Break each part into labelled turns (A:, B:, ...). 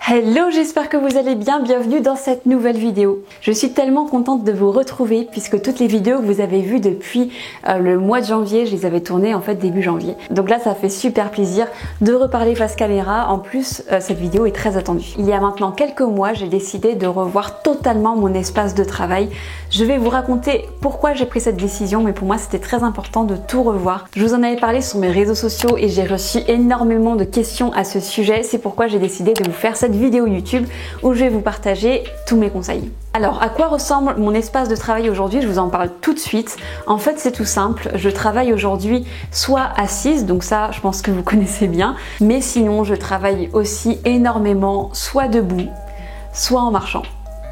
A: Hello, j'espère que vous allez bien, bienvenue dans cette nouvelle vidéo. Je suis tellement contente de vous retrouver puisque toutes les vidéos que vous avez vues depuis le mois de janvier, je les avais tournées en fait début janvier. Donc là ça fait super plaisir de reparler face caméra, en plus cette vidéo est très attendue. Il y a maintenant quelques mois, j'ai décidé de revoir totalement mon espace de travail. Je vais vous raconter pourquoi j'ai pris cette décision, mais pour moi c'était très important de tout revoir. Je vous en avais parlé sur mes réseaux sociaux et j'ai reçu énormément de questions à ce sujet, c'est pourquoi j'ai décidé de vous faire cette vidéo YouTube où je vais vous partager tous mes conseils. Alors, à quoi ressemble mon espace de travail aujourd'hui? Je vous en parle tout de suite. En fait, c'est tout simple. Je travaille aujourd'hui soit assise, donc ça, je pense que vous connaissez bien, mais sinon, je travaille aussi énormément soit debout, soit en marchant.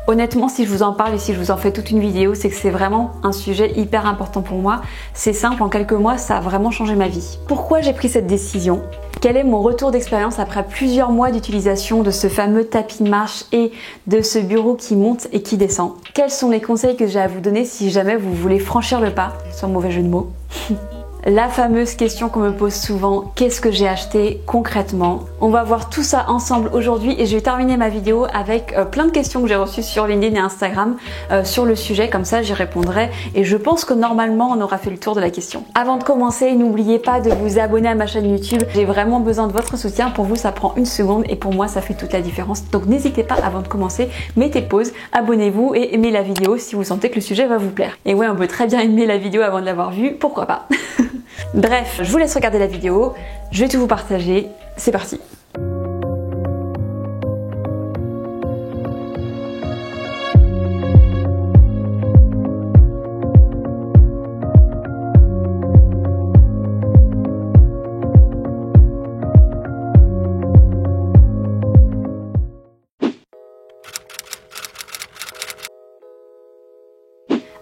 A: Honnêtement, si je vous en parle et si je vous en fais toute une vidéo, c'est que c'est vraiment un sujet hyper important pour moi. C'est simple, en quelques mois, ça a vraiment changé ma vie. Pourquoi j'ai pris cette décision? Quel est mon retour d'expérience après plusieurs mois d'utilisation de ce fameux tapis de marche et de ce bureau qui monte et qui descend? Quels sont les conseils que j'ai à vous donner si jamais vous voulez franchir le pas, sans mauvais jeu de mots? La fameuse question qu'on me pose souvent, qu'est-ce que j'ai acheté concrètement? On va voir tout ça ensemble aujourd'hui et je vais terminer ma vidéo avec plein de questions que j'ai reçues sur LinkedIn et Instagram sur le sujet, comme ça j'y répondrai et je pense que normalement on aura fait le tour de la question. Avant de commencer, n'oubliez pas de vous abonner à ma chaîne YouTube, j'ai vraiment besoin de votre soutien, pour vous ça prend une seconde et pour moi ça fait toute la différence, donc n'hésitez pas avant de commencer, mettez pause, abonnez-vous et aimez la vidéo si vous sentez que le sujet va vous plaire. Et ouais, on peut très bien aimer la vidéo avant de l'avoir vue, pourquoi pas. Bref, je vous laisse regarder la vidéo, je vais tout vous partager, c'est parti.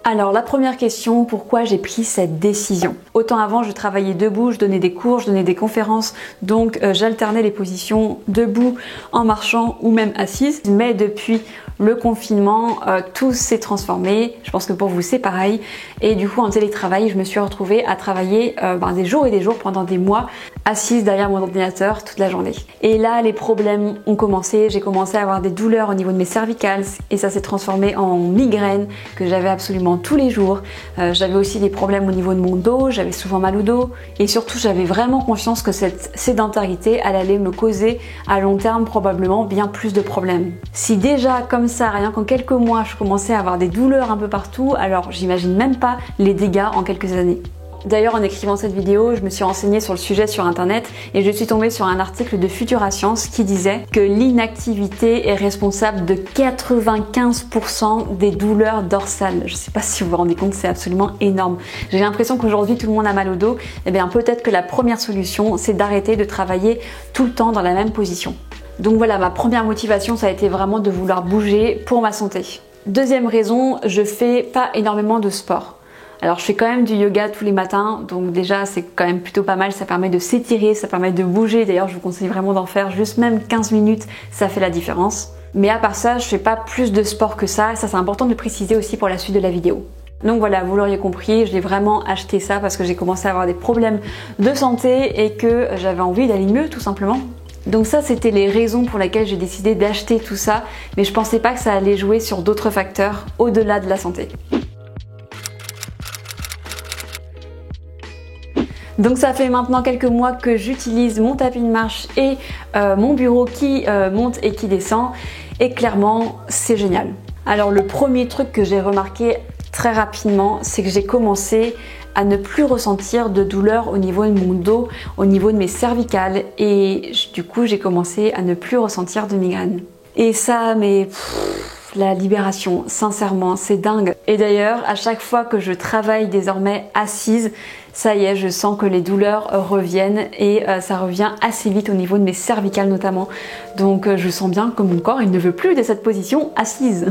A: Alors la première question, pourquoi j'ai pris cette décision? Autant avant je travaillais debout, je donnais des cours, je donnais des conférences, donc j'alternais les positions debout, en marchant ou même assise. Mais depuis le confinement, tout s'est transformé, je pense que pour vous c'est pareil. Et du coup en télétravail, je me suis retrouvée à travailler des jours et des jours pendant des mois, assise derrière mon ordinateur toute la journée. Et là les problèmes ont commencé, j'ai commencé à avoir des douleurs au niveau de mes cervicales et ça s'est transformé en migraine que j'avais absolument tous les jours. J'avais aussi des problèmes au niveau de mon dos, j'avais souvent mal au dos et surtout j'avais vraiment conscience que cette sédentarité elle allait me causer à long terme probablement bien plus de problèmes. Si déjà comme ça, rien qu'en quelques mois je commençais à avoir des douleurs un peu partout, alors j'imagine même pas les dégâts en quelques années. D'ailleurs, en écrivant cette vidéo, je me suis renseignée sur le sujet sur internet et je suis tombée sur un article de Futura Science qui disait que l'inactivité est responsable de 95% des douleurs dorsales. Je sais pas si vous vous rendez compte, c'est absolument énorme. J'ai l'impression qu'aujourd'hui tout le monde a mal au dos. Eh bien peut-être que la première solution, c'est d'arrêter de travailler tout le temps dans la même position. Donc voilà, ma première motivation, ça a été vraiment de vouloir bouger pour ma santé. Deuxième raison, je fais pas énormément de sport. Alors je fais quand même du yoga tous les matins, donc déjà c'est quand même plutôt pas mal, ça permet de s'étirer, ça permet de bouger, d'ailleurs je vous conseille vraiment d'en faire juste même 15 minutes, ça fait la différence. Mais à part ça, je fais pas plus de sport que ça c'est important de le préciser aussi pour la suite de la vidéo. Donc voilà, vous l'auriez compris, j'ai vraiment acheté ça parce que j'ai commencé à avoir des problèmes de santé et que j'avais envie d'aller mieux tout simplement. Donc ça c'était les raisons pour lesquelles j'ai décidé d'acheter tout ça, mais je pensais pas que ça allait jouer sur d'autres facteurs au-delà de la santé. Donc ça fait maintenant quelques mois que j'utilise mon tapis de marche et mon bureau qui monte et qui descend et clairement c'est génial. Alors le premier truc que j'ai remarqué très rapidement, c'est que j'ai commencé à ne plus ressentir de douleur au niveau de mon dos, au niveau de mes cervicales et du coup j'ai commencé à ne plus ressentir de migraine. Et ça, mais la libération, sincèrement, c'est dingue. Et d'ailleurs, à chaque fois que je travaille désormais assise, ça y est, je sens que les douleurs reviennent et ça revient assez vite au niveau de mes cervicales notamment. Donc je sens bien que mon corps, il ne veut plus de cette position assise.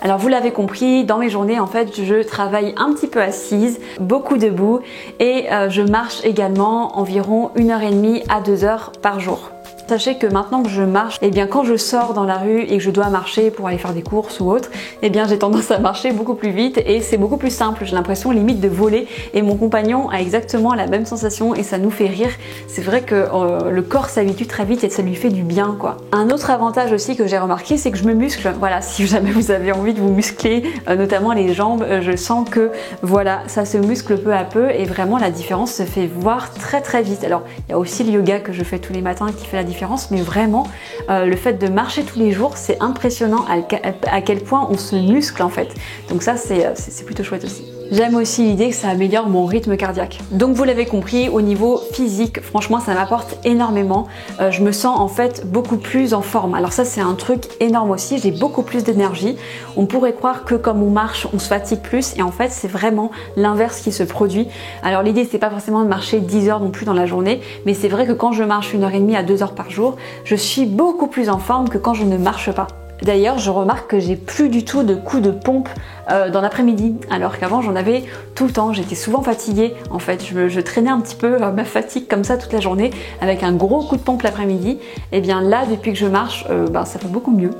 A: Alors vous l'avez compris, dans mes journées en fait je travaille un petit peu assise, beaucoup debout et je marche également environ 1h30 à 2 heures par jour. Sachez que maintenant que je marche, eh bien quand je sors dans la rue et que je dois marcher pour aller faire des courses ou autre, eh bien j'ai tendance à marcher beaucoup plus vite et c'est beaucoup plus simple. J'ai l'impression limite de voler et mon compagnon a exactement la même sensation et ça nous fait rire. C'est vrai que le corps s'habitue très vite et ça lui fait du bien quoi. Un autre avantage aussi que j'ai remarqué, c'est que je me muscle. Voilà, si jamais vous avez envie de vous muscler, notamment les jambes, je sens que voilà, ça se muscle peu à peu et vraiment la différence se fait voir très très vite. Alors il y a aussi le yoga que je fais tous les matins qui fait la différence, mais vraiment le fait de marcher tous les jours, c'est impressionnant à quel point on se muscle en fait. Donc ça c'est plutôt chouette aussi. J'aime aussi l'idée que ça améliore mon rythme cardiaque. Donc vous l'avez compris, au niveau physique, franchement ça m'apporte énormément. Je me sens en fait beaucoup plus en forme. Alors ça c'est un truc énorme aussi, j'ai beaucoup plus d'énergie. On pourrait croire que comme on marche, on se fatigue plus et en fait c'est vraiment l'inverse qui se produit. Alors l'idée c'est pas forcément de marcher 10 heures non plus dans la journée, mais c'est vrai que quand je marche 1h30 à 2 heures par jour, je suis beaucoup plus en forme que quand je ne marche pas. D'ailleurs, je remarque que j'ai plus du tout de coups de pompe dans l'après-midi, alors qu'avant j'en avais tout le temps. J'étais souvent fatiguée, en fait, je traînais un petit peu ma fatigue comme ça toute la journée avec un gros coup de pompe l'après-midi. Et bien là, depuis que je marche, ça va beaucoup mieux.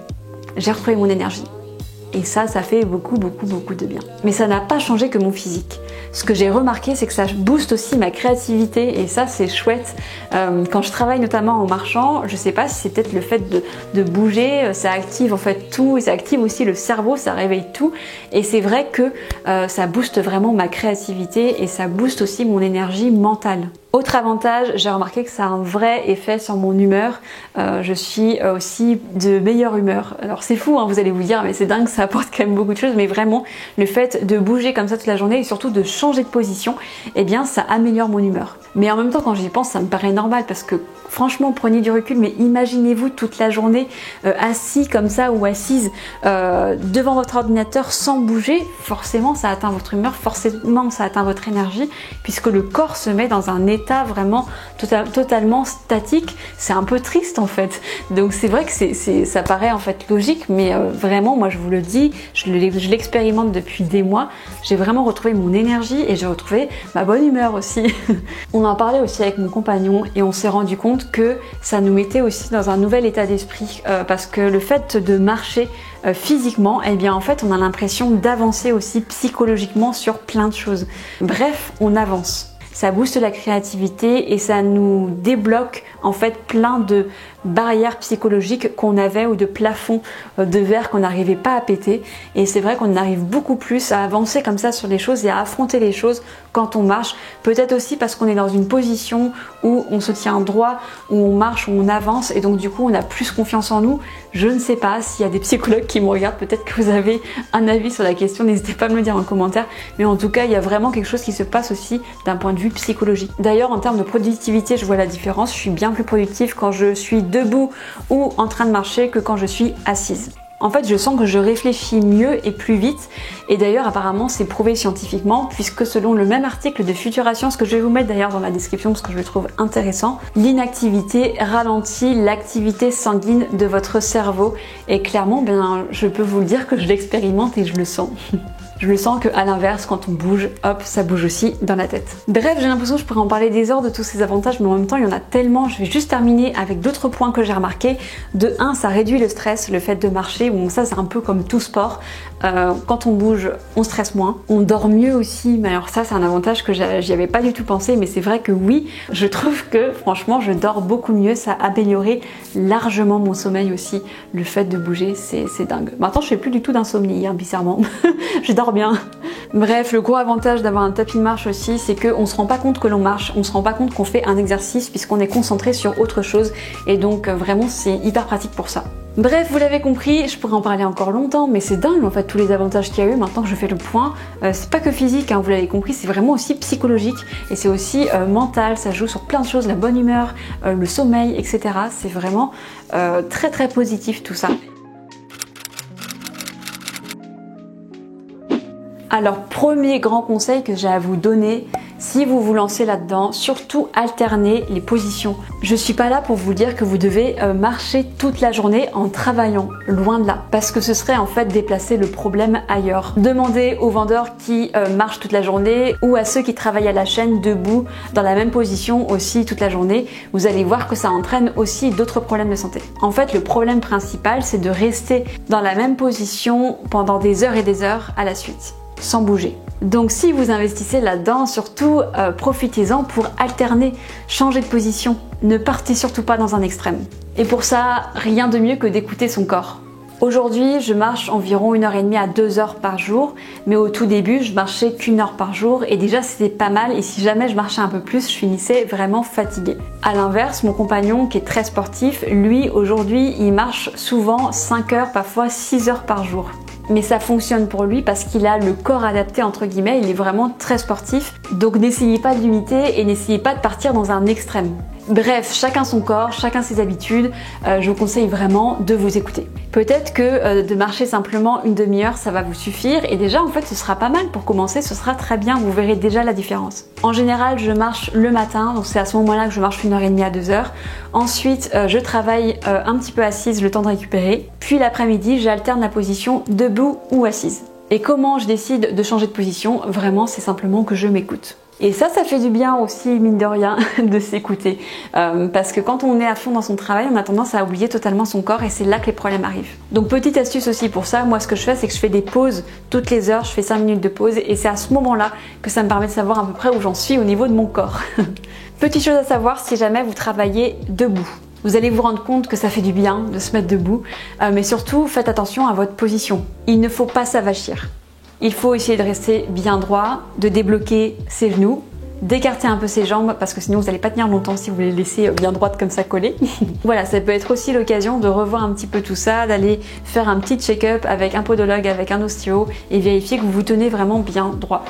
A: J'ai retrouvé mon énergie. Et ça fait beaucoup de bien. Mais ça n'a pas changé que mon physique. Ce que j'ai remarqué, c'est que ça booste aussi ma créativité et ça c'est chouette. Quand je travaille notamment en marchant, je sais pas si c'est peut-être le fait de bouger, ça active en fait tout et ça active aussi le cerveau, ça réveille tout. Et c'est vrai que ça booste vraiment ma créativité et ça booste aussi mon énergie mentale. Autre avantage, j'ai remarqué que ça a un vrai effet sur mon humeur. Je suis aussi de meilleure humeur. Alors c'est fou, hein, vous allez vous dire, mais c'est dingue, ça apporte quand même beaucoup de choses. Mais vraiment, le fait de bouger comme ça toute la journée et surtout de changer de position, eh bien ça améliore mon humeur. Mais en même temps, quand j'y pense, ça me paraît normal parce que franchement, prenez du recul, mais imaginez-vous toute la journée assis comme ça ou assise devant votre ordinateur sans bouger. Forcément, ça atteint votre humeur, forcément, ça atteint votre énergie puisque le corps se met dans un état vraiment totalement statique. C'est un peu triste en fait. Donc c'est vrai que ça paraît en fait logique, mais vraiment, moi je vous le dis, je l'expérimente depuis des mois. J'ai vraiment retrouvé mon énergie et j'ai retrouvé ma bonne humeur aussi. On en parlait aussi avec mon compagnon et on s'est rendu compte que ça nous mettait aussi dans un nouvel état d'esprit parce que le fait de marcher physiquement, eh bien en fait on a l'impression d'avancer aussi psychologiquement sur plein de choses. Bref, on avance. Ça booste la créativité et ça nous débloque en fait plein de barrières psychologiques qu'on avait ou de plafonds de verre qu'on n'arrivait pas à péter. Et c'est vrai qu'on arrive beaucoup plus à avancer comme ça sur les choses et à affronter les choses quand on marche. Peut-être aussi parce qu'on est dans une position où on se tient droit, où on marche, où on avance et donc du coup on a plus confiance en nous. Je ne sais pas s'il y a des psychologues qui me regardent, peut-être que vous avez un avis sur la question, n'hésitez pas à me le dire en commentaire. Mais en tout cas, il y a vraiment quelque chose qui se passe aussi d'un point de vue psychologique. D'ailleurs, en termes de productivité, je vois la différence. Je suis bien plus productive quand je suis debout ou en train de marcher que quand je suis assise. En fait, je sens que je réfléchis mieux et plus vite. Et d'ailleurs, apparemment, c'est prouvé scientifiquement, puisque selon le même article de Futura Science, que je vais vous mettre d'ailleurs dans la description parce que je le trouve intéressant, l'inactivité ralentit l'activité sanguine de votre cerveau. Et clairement, je peux vous le dire que je l'expérimente et je le sens. Je le sens qu'à l'inverse, quand on bouge, hop, ça bouge aussi dans la tête. Bref, j'ai l'impression que je pourrais en parler des heures de tous ces avantages, mais en même temps, il y en a tellement. Je vais juste terminer avec d'autres points que j'ai remarqués. De 1, ça réduit le stress, le fait de marcher. Bon, ça, c'est un peu comme tout sport. Quand on bouge, on stresse moins. On dort mieux aussi, mais alors ça, c'est un avantage que j'y avais pas du tout pensé, mais c'est vrai que oui, je trouve que franchement, je dors beaucoup mieux. Ça a amélioré largement mon sommeil aussi. Le fait de bouger, c'est dingue. Maintenant, je fais plus du tout d'insomnie, hein, bizarrement. Je dors bien. Bref, le gros avantage d'avoir un tapis de marche aussi, c'est qu'on se rend pas compte que l'on marche, on se rend pas compte qu'on fait un exercice puisqu'on est concentré sur autre chose et donc vraiment c'est hyper pratique pour ça. Bref, vous l'avez compris, je pourrais en parler encore longtemps, mais c'est dingue en fait tous les avantages qu'il y a eu maintenant que je fais le point. C'est pas que physique, hein, vous l'avez compris, c'est vraiment aussi psychologique et c'est aussi mental, ça joue sur plein de choses, la bonne humeur, le sommeil, etc. C'est vraiment très très positif tout ça. Alors, premier grand conseil que j'ai à vous donner, Si vous vous lancez là-dedans, surtout alternez les positions. Je suis pas là pour vous dire que vous devez marcher toute la journée en travaillant, loin de là, parce que ce serait en fait déplacer le problème ailleurs. Demandez aux vendeurs qui marchent toute la journée ou à ceux qui travaillent à la chaîne debout dans la même position aussi toute la journée. Vous allez voir que ça entraîne aussi d'autres problèmes de santé. En fait, le problème principal, c'est de rester dans la même position pendant des heures et des heures à la suite, sans bouger. Donc si vous investissez là-dedans, surtout profitez-en pour alterner, changer de position. Ne partez surtout pas dans un extrême. Et pour ça, rien de mieux que d'écouter son corps. Aujourd'hui, je marche environ 1h30 à 2 heures par jour, mais au tout début, je marchais qu'1 heure par jour et déjà c'était pas mal et si jamais je marchais un peu plus, je finissais vraiment fatiguée. À l'inverse, mon compagnon qui est très sportif, lui aujourd'hui, il marche souvent 5 heures, parfois 6 heures par jour. Mais ça fonctionne pour lui parce qu'il a le corps adapté entre guillemets, il est vraiment très sportif. Donc n'essayez pas de l'imiter et n'essayez pas de partir dans un extrême. Bref, chacun son corps, chacun ses habitudes, je vous conseille vraiment de vous écouter. Peut-être que de marcher simplement une demi-heure, ça va vous suffire et déjà en fait ce sera pas mal pour commencer, ce sera très bien, vous verrez déjà la différence. En général, je marche le matin, donc c'est à ce moment-là que je marche 1h30 à 2 heures. Ensuite, je travaille un petit peu assise, le temps de récupérer. Puis l'après-midi, j'alterne la position debout ou assise. Et comment je décide de changer de position? Vraiment, c'est simplement que je m'écoute. Et ça fait du bien aussi, mine de rien, de s'écouter. Parce que quand on est à fond dans son travail, on a tendance à oublier totalement son corps et c'est là que les problèmes arrivent. Donc petite astuce aussi pour ça, moi ce que je fais, c'est que je fais des pauses toutes les heures, je fais 5 minutes de pause et c'est à ce moment-là que ça me permet de savoir à peu près où j'en suis au niveau de mon corps. Petite chose à savoir si jamais vous travaillez debout. Vous allez vous rendre compte que ça fait du bien de se mettre debout, mais surtout faites attention à votre position. Il ne faut pas s'avachir. Il faut essayer de rester bien droit, de débloquer ses genoux, d'écarter un peu ses jambes parce que sinon vous n'allez pas tenir longtemps si vous les laissez bien droites comme ça collées. Voilà, ça peut être aussi l'occasion de revoir un petit peu tout ça, d'aller faire un petit check-up avec un podologue, avec un ostéo et vérifier que vous vous tenez vraiment bien droit.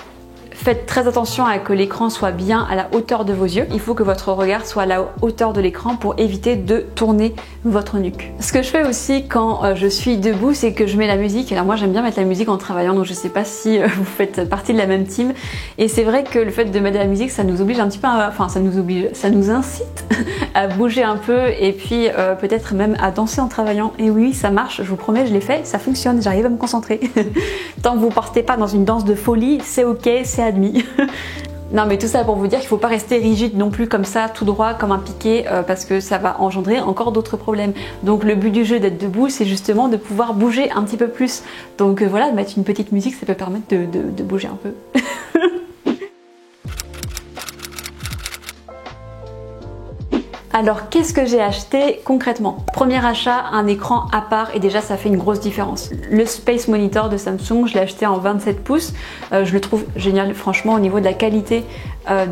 A: Faites très attention à que l'écran soit bien à la hauteur de vos yeux. Il faut que votre regard soit à la hauteur de l'écran pour éviter de tourner votre nuque. Ce que je fais aussi quand je suis debout, c'est que je mets la musique. Alors moi j'aime bien mettre la musique en travaillant, donc je sais pas si vous faites partie de la même team. Et c'est vrai que le fait de mettre de la musique, ça nous oblige un petit peu, ça nous incite à bouger un peu et puis peut-être même à danser en travaillant. Et oui, ça marche, je vous promets, je l'ai fait, ça fonctionne, j'arrive à me concentrer. Tant que vous partez pas dans une danse de folie, c'est ok, c'est admis. Non mais tout ça pour vous dire qu'il ne faut pas rester rigide non plus comme ça, tout droit, comme un piqué, parce que ça va engendrer encore d'autres problèmes. Donc le but du jeu d'être debout, c'est justement de pouvoir bouger un petit peu plus. Donc voilà, de mettre une petite musique, ça peut permettre de bouger un peu. Alors qu'est-ce que j'ai acheté concrètement? Premier achat, un écran à part et déjà ça fait une grosse différence. Le Space Monitor de Samsung, je l'ai acheté en 27 pouces. Je le trouve génial, franchement au niveau de la qualité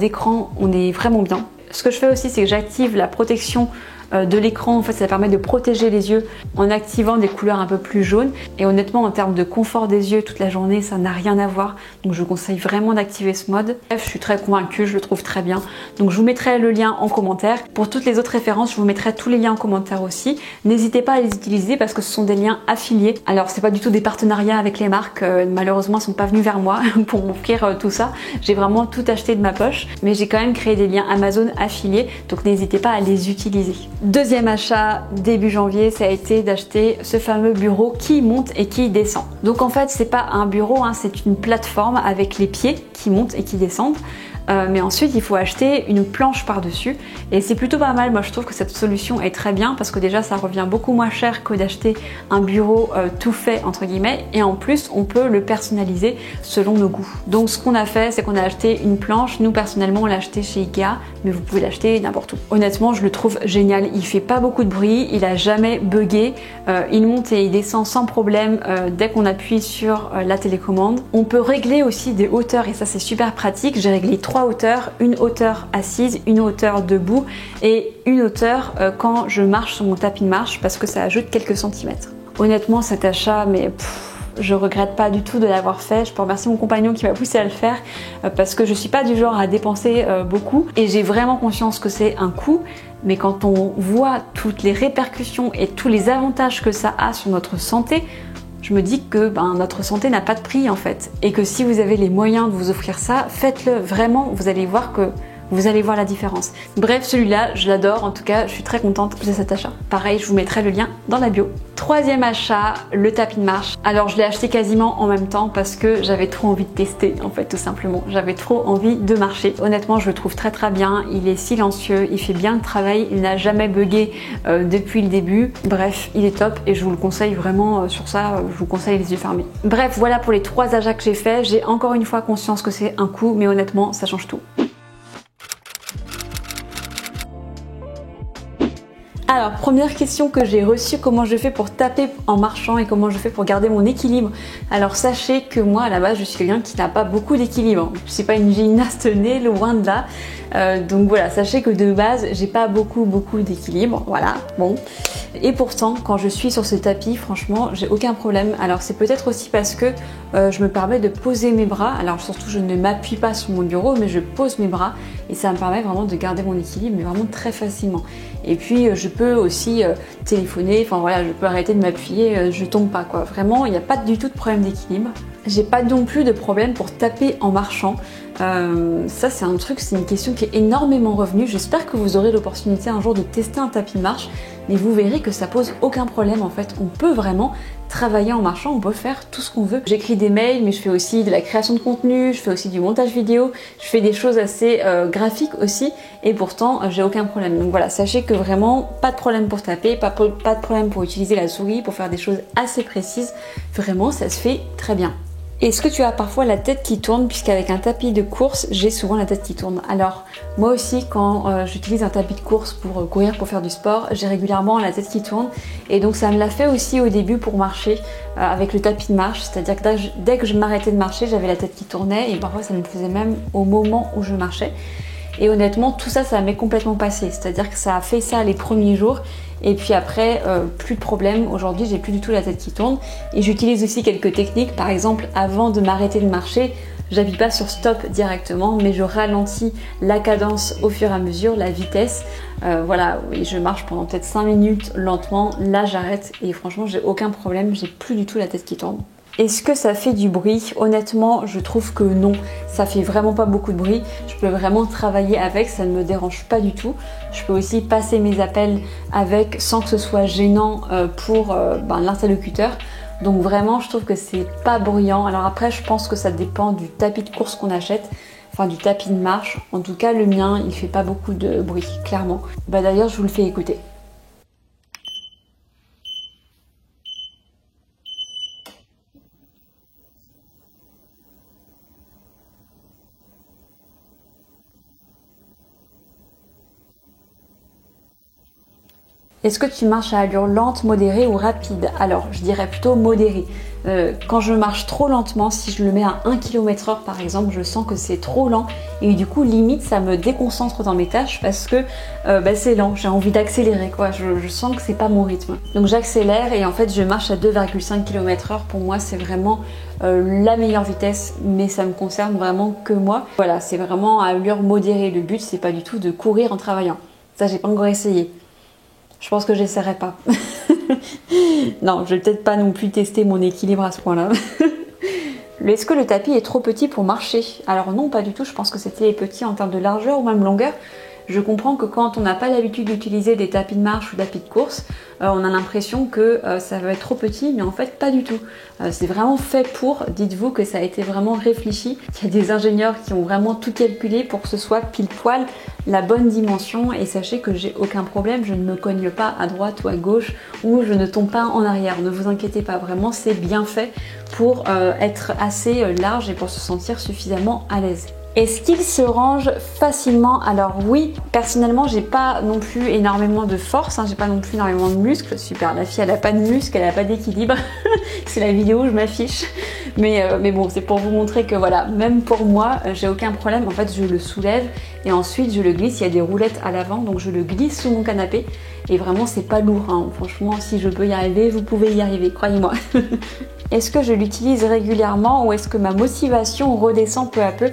A: d'écran, on est vraiment bien. Ce que je fais aussi, c'est que j'active la protection de l'écran. En fait, ça permet de protéger les yeux en activant des couleurs un peu plus jaunes. Et honnêtement, en termes de confort des yeux toute la journée, ça n'a rien à voir. Donc je vous conseille vraiment d'activer ce mode. Bref, je suis très convaincue, je le trouve très bien. Donc je vous mettrai le lien en commentaire. Pour toutes les autres références, je vous mettrai tous les liens en commentaire aussi. N'hésitez pas à les utiliser parce que ce sont des liens affiliés. Alors c'est pas du tout des partenariats avec les marques. Malheureusement, elles sont pas venues vers moi pour m'offrir tout ça. J'ai vraiment tout acheté de ma poche. Mais j'ai quand même créé des liens Amazon affiliés. Donc n'hésitez pas à les utiliser. Deuxième achat début janvier, ça a été d'acheter ce fameux bureau qui monte et qui descend. Donc en fait, c'est pas un bureau, hein, c'est une plateforme avec les pieds qui montent et qui descendent. Mais ensuite il faut acheter une planche par-dessus et c'est plutôt pas mal. Moi je trouve que cette solution est très bien parce que déjà ça revient beaucoup moins cher que d'acheter un bureau tout fait entre guillemets et en plus on peut le personnaliser selon nos goûts. Donc ce qu'on a fait, c'est qu'on a acheté une planche. Nous personnellement on l'a acheté chez Ikea, mais vous pouvez l'acheter n'importe où. Honnêtement je le trouve génial, il fait pas beaucoup de bruit, il a jamais bugué, il monte et il descend sans problème dès qu'on appuie sur la télécommande. On peut régler aussi des hauteurs et ça c'est super pratique. J'ai réglé 3 hauteurs, une hauteur assise, une hauteur debout et une hauteur quand je marche sur mon tapis de marche parce que ça ajoute quelques centimètres. Honnêtement cet achat, mais je regrette pas du tout de l'avoir fait. Je peux remercier mon compagnon qui m'a poussé à le faire parce que je suis pas du genre à dépenser beaucoup et j'ai vraiment conscience que c'est un coût. Mais quand on voit toutes les répercussions et tous les avantages que ça a sur notre santé, je me dis que notre santé n'a pas de prix en fait. Et que si vous avez les moyens de vous offrir ça, faites-le vraiment, vous allez voir que vous allez voir la différence. Bref, celui-là, je l'adore. En tout cas, je suis très contente de cet achat. Pareil, je vous mettrai le lien dans la bio. Troisième achat, le tapis de marche. Alors, je l'ai acheté quasiment en même temps parce que j'avais trop envie de tester, en fait, tout simplement. J'avais trop envie de marcher. Honnêtement, je le trouve très très bien. Il est silencieux, il fait bien le travail. Il n'a jamais bugué depuis le début. Bref, il est top et je vous le conseille vraiment sur ça. Je vous conseille les yeux fermés. Bref, voilà pour les 3 achats que j'ai faits. J'ai encore une fois conscience que c'est un coût, mais honnêtement, ça change tout. Alors, première question que j'ai reçue, comment je fais pour taper en marchant et comment je fais pour garder mon équilibre? Alors, sachez que moi, à la base, je suis quelqu'un qui n'a pas beaucoup d'équilibre. Je suis pas une gymnaste née, loin de là. Donc voilà, sachez que de base, j'ai pas beaucoup d'équilibre. Voilà, bon. Et pourtant, quand je suis sur ce tapis, franchement, j'ai aucun problème. Alors, c'est peut-être aussi parce que je me permets de poser mes bras. Alors, surtout, je ne m'appuie pas sur mon bureau, mais je pose mes bras. Et ça me permet vraiment de garder mon équilibre, mais vraiment très facilement. Et puis, je peux aussi téléphoner. Enfin, voilà, je peux arrêter de m'appuyer. Je tombe pas, quoi. Vraiment, il n'y a pas du tout de problème d'équilibre. J'ai pas non plus de problème pour taper en marchant. Ça c'est un truc, c'est une question qui est énormément revenue. J'espère que vous aurez l'opportunité un jour de tester un tapis de marche, mais vous verrez que ça pose aucun problème en fait. On peut vraiment travailler en marchant, on peut faire tout ce qu'on veut. J'écris des mails, mais je fais aussi de la création de contenu, je fais aussi du montage vidéo, je fais des choses assez graphiques aussi, et pourtant j'ai aucun problème. Donc voilà, sachez que vraiment pas de problème pour taper, pas de problème pour utiliser la souris, pour faire des choses assez précises. Vraiment, ça se fait très bien. Est-ce que tu as parfois la tête qui tourne, puisqu'avec un tapis de course, j'ai souvent la tête qui tourne? Alors, moi aussi, quand j'utilise un tapis de course pour courir, pour faire du sport, j'ai régulièrement la tête qui tourne. Et donc, ça me l'a fait aussi au début pour marcher avec le tapis de marche. C'est-à-dire que dès que je m'arrêtais de marcher, j'avais la tête qui tournait et parfois, ça me le faisait même au moment où je marchais. Et honnêtement, tout ça, ça m'est complètement passé. C'est-à-dire que ça a fait ça les premiers jours. Et puis après, plus de problème. Aujourd'hui, j'ai plus du tout la tête qui tourne. Et j'utilise aussi quelques techniques. Par exemple, avant de m'arrêter de marcher, j'appuie pas sur stop directement, mais je ralentis la cadence au fur et à mesure, la vitesse. Voilà, et je marche pendant peut-être 5 minutes lentement. Là, j'arrête. Et franchement, j'ai aucun problème. J'ai plus du tout la tête qui tourne. Est-ce que ça fait du bruit? Honnêtement, je trouve que non, ça fait vraiment pas beaucoup de bruit. Je peux vraiment travailler avec, ça ne me dérange pas du tout. Je peux aussi passer mes appels avec sans que ce soit gênant pour l'interlocuteur. Donc vraiment, je trouve que c'est pas bruyant. Alors après, je pense que ça dépend du tapis de course qu'on achète. Enfin, du tapis de marche. En tout cas, le mien, il fait pas beaucoup de bruit, clairement. D'ailleurs, je vous le fais écouter. Est-ce que tu marches à allure lente, modérée ou rapide? Alors, je dirais plutôt modérée. Quand je marche trop lentement, si je le mets à 1 km/h par exemple, je sens que c'est trop lent et du coup limite ça me déconcentre dans mes tâches parce que c'est lent, j'ai envie d'accélérer quoi, je sens que c'est pas mon rythme. Donc j'accélère et en fait je marche à 2,5 km/h, pour moi c'est vraiment la meilleure vitesse, mais ça me concerne vraiment que moi. Voilà, c'est vraiment à allure modérée, le but c'est pas du tout de courir en travaillant. Ça j'ai pas encore essayé. Je pense que j'essaierai pas. Non, je vais peut-être pas non plus tester mon équilibre à ce point-là. Est-ce que le tapis est trop petit pour marcher? Alors non, pas du tout. Je pense que c'était petit en termes de largeur ou même longueur. Je comprends que quand on n'a pas l'habitude d'utiliser des tapis de marche ou tapis de course, on a l'impression que ça va être trop petit, mais en fait pas du tout. C'est vraiment fait pour, dites-vous que ça a été vraiment réfléchi. Il y a des ingénieurs qui ont vraiment tout calculé pour que ce soit pile poil la bonne dimension, et sachez que j'ai aucun problème, je ne me cogne pas à droite ou à gauche, ou je ne tombe pas en arrière. Ne vous inquiétez pas, vraiment c'est bien fait pour être assez large et pour se sentir suffisamment à l'aise. Est-ce qu'il se range facilement? Alors oui, personnellement j'ai pas non plus énormément de force, j'ai pas non plus énormément de muscles. Super, la fille elle a pas de muscles, elle a pas d'équilibre. C'est la vidéo où je m'affiche. Mais bon, c'est pour vous montrer que voilà, même pour moi, j'ai aucun problème. En fait, je le soulève et ensuite je le glisse. Il y a des roulettes à l'avant, donc je le glisse sous mon canapé. Et vraiment, c'est pas lourd. Franchement, si je peux y arriver, vous pouvez y arriver, croyez-moi. Est-ce que je l'utilise régulièrement ou est-ce que ma motivation redescend peu à peu?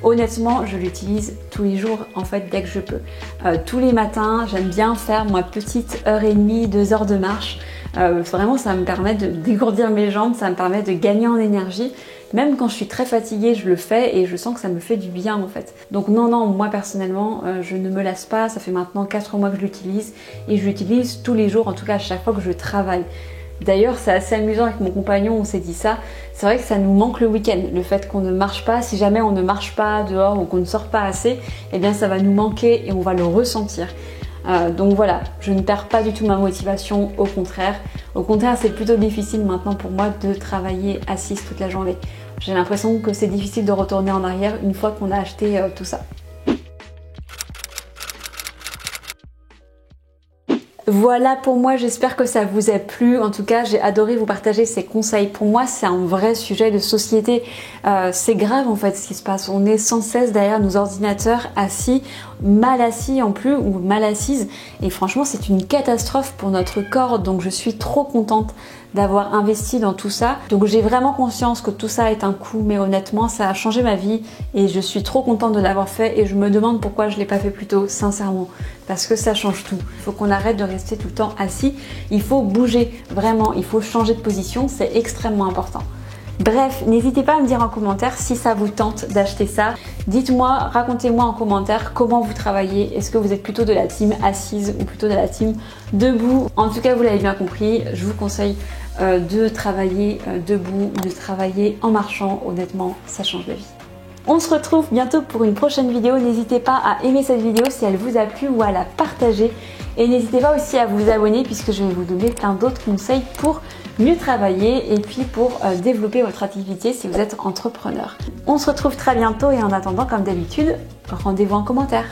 A: Honnêtement, je l'utilise tous les jours, en fait, dès que je peux. Tous les matins, j'aime bien faire ma petite heure et demie, 2 heures de marche. Vraiment, ça me permet de dégourdir mes jambes, ça me permet de gagner en énergie. Même quand je suis très fatiguée, je le fais et je sens que ça me fait du bien en fait. Donc non, moi personnellement, je ne me lasse pas. Ça fait maintenant 4 mois que je l'utilise et je l'utilise tous les jours, en tout cas à chaque fois que je travaille. D'ailleurs, c'est assez amusant avec mon compagnon, on s'est dit ça. C'est vrai que ça nous manque le week-end, le fait qu'on ne marche pas. Si jamais on ne marche pas dehors ou qu'on ne sort pas assez, eh bien ça va nous manquer et on va le ressentir. Donc voilà, je ne perds pas du tout ma motivation, au contraire. Au contraire, c'est plutôt difficile maintenant pour moi de travailler assise toute la journée. J'ai l'impression que c'est difficile de retourner en arrière une fois qu'on a acheté tout ça. Voilà pour moi, j'espère que ça vous a plu. En tout cas, j'ai adoré vous partager ces conseils. Pour moi, c'est un vrai sujet de société. C'est grave en fait ce qui se passe. On est sans cesse derrière nos ordinateurs assis, mal assis en plus ou mal assises. Et franchement, c'est une catastrophe pour notre corps. Donc je suis trop contente d'avoir investi dans tout ça. Donc j'ai vraiment conscience que tout ça est un coût, mais honnêtement, ça a changé ma vie et je suis trop contente de l'avoir fait et je me demande pourquoi je l'ai pas fait plus tôt, sincèrement. Parce que ça change tout. Il faut qu'on arrête de rester tout le temps assis. Il faut bouger, vraiment. Il faut changer de position. C'est extrêmement important. Bref, n'hésitez pas à me dire en commentaire si ça vous tente d'acheter ça. Dites-moi, racontez-moi en commentaire comment vous travaillez. Est-ce que vous êtes plutôt de la team assise ou plutôt de la team debout? En tout cas, vous l'avez bien compris, je vous conseille de travailler debout, de travailler en marchant. Honnêtement, ça change la vie. On se retrouve bientôt pour une prochaine vidéo. N'hésitez pas à aimer cette vidéo si elle vous a plu ou à la partager. Et n'hésitez pas aussi à vous abonner puisque je vais vous donner plein d'autres conseils pour mieux travailler et puis pour développer votre activité si vous êtes entrepreneur. On se retrouve très bientôt et en attendant, comme d'habitude, rendez-vous en commentaire.